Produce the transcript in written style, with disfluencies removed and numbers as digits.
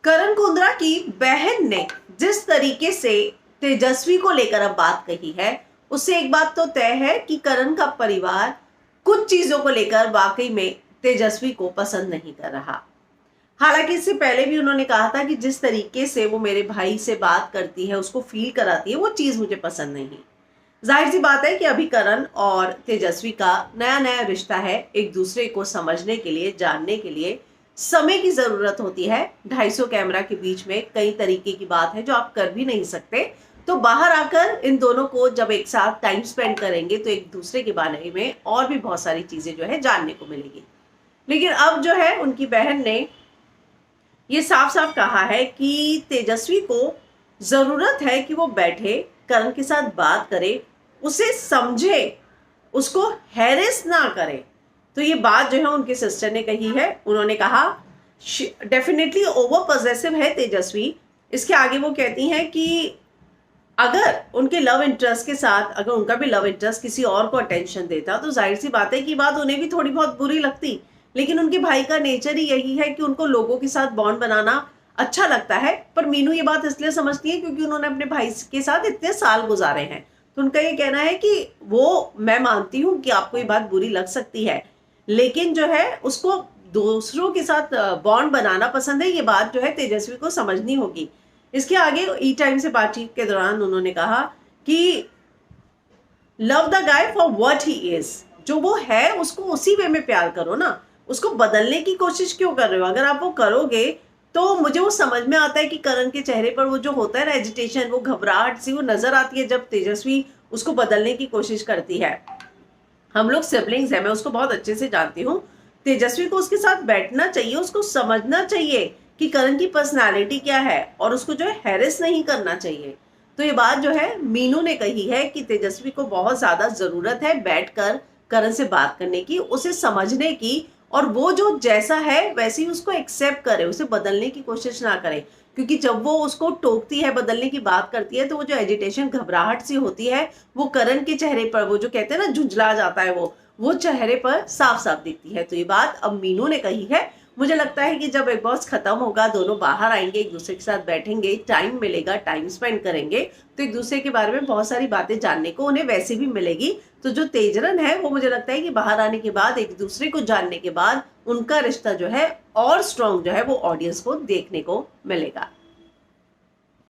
करण कुंद्रा की बहन ने जिस तरीके से तेजस्वी को लेकर अब बात कही है, उससे एक बात तो तय है कि करण का परिवार कुछ चीजों को लेकर वाकई में तेजस्वी को पसंद नहीं कर रहा। हालांकि इससे पहले भी उन्होंने कहा था कि जिस तरीके से वो मेरे भाई से बात करती है, उसको फील कराती है, वो चीज मुझे पसंद नहीं। जाहिर सी बात है कि अभी करण और तेजस्वी का नया नया रिश्ता है, एक दूसरे को समझने के लिए, जानने के लिए समय की जरूरत होती है। 250 कैमरा के बीच में कई तरीके की बात है जो आप कर भी नहीं सकते। तो बाहर आकर इन दोनों को जब एक साथ टाइम स्पेंड करेंगे तो एक दूसरे के बारे में और भी बहुत सारी चीजें जो है जानने को मिलेगी। लेकिन अब जो है उनकी बहन ने ये साफ साफ कहा है कि तेजस्वी को जरूरत है कि वो बैठे, करण के साथ बात करे, उसे समझे, उसको हैरेस ना करे। तो ये बात जो है उनके सिस्टर ने कही है। उन्होंने कहा डेफिनेटली ओवर पॉसेसिव है तेजस्वी। इसके आगे वो कहती हैं कि अगर उनके लव इंटरेस्ट के साथ, अगर उनका भी लव इंटरेस्ट किसी और को अटेंशन देता तो जाहिर सी बात है कि बात उन्हें भी थोड़ी बहुत बुरी लगती। लेकिन उनके भाई का नेचर ही यही है कि उनको लोगों के साथ बॉन्ड बनाना अच्छा लगता है। पर मीनू ये बात इसलिए समझती है क्योंकि उन्होंने अपने भाई के साथ इतने साल गुजारे हैं। तो उनका ये कहना है कि वो, मैं मानती हूँ कि आपको ये बात बुरी लग सकती है, लेकिन जो है उसको दूसरों के साथ बॉन्ड बनाना पसंद है। ये बात जो है तेजस्वी को समझनी होगी। इसके आगे ई टाइम से बातचीत के दौरान उन्होंने कहा कि love the guy for what he is. जो वो है उसको उसी वे में प्यार करो ना, उसको बदलने की कोशिश क्यों कर रहे हो? अगर आप वो करोगे तो मुझे वो समझ में आता है कि करण के चेहरे पर वो जो होता है ना एजिटेशन, वो घबराहट सी वो नजर आती है जब तेजस्वी उसको बदलने की कोशिश करती है। हम लोग सिबलिंग्स हैं, मैं उसको बहुत अच्छे से जानती हूँ। तेजस्वी को उसके साथ बैठना चाहिए, उसको समझना चाहिए कि करण की पर्सनालिटी क्या है और उसको जो है हैरेस नहीं करना चाहिए। तो ये बात जो है मीनू ने कही है कि तेजस्वी को बहुत ज्यादा जरूरत है बैठकर करण से बात करने की, उसे समझने की, और वो जो जैसा है वैसे ही उसको एक्सेप्ट करे, उसे बदलने की कोशिश ना करे। क्योंकि जब वो उसको टोकती है, बदलने की बात करती है, तो वो जो एजिटेशन, घबराहट सी होती है, वो करण के चेहरे पर, वो जो कहते हैं ना झुंझला जाता है, वो चेहरे पर साफ साफ दिखती है। तो ये बात अब मीनू ने कही है। मुझे लगता है कि जब बिग बॉस खत्म होगा, दोनों बाहर आएंगे, एक दूसरे के साथ बैठेंगे, टाइम मिलेगा, टाइम स्पेंड करेंगे, तो एक दूसरे के बारे में बहुत सारी बातें जानने को उन्हें वैसे भी मिलेगी। तो जो तेजरन है वो, मुझे लगता है कि बाहर आने के बाद, एक दूसरे को जानने के बाद, उनका रिश्ता जो है और स्ट्रॉन्ग जो है वो ऑडियंस को देखने को मिलेगा।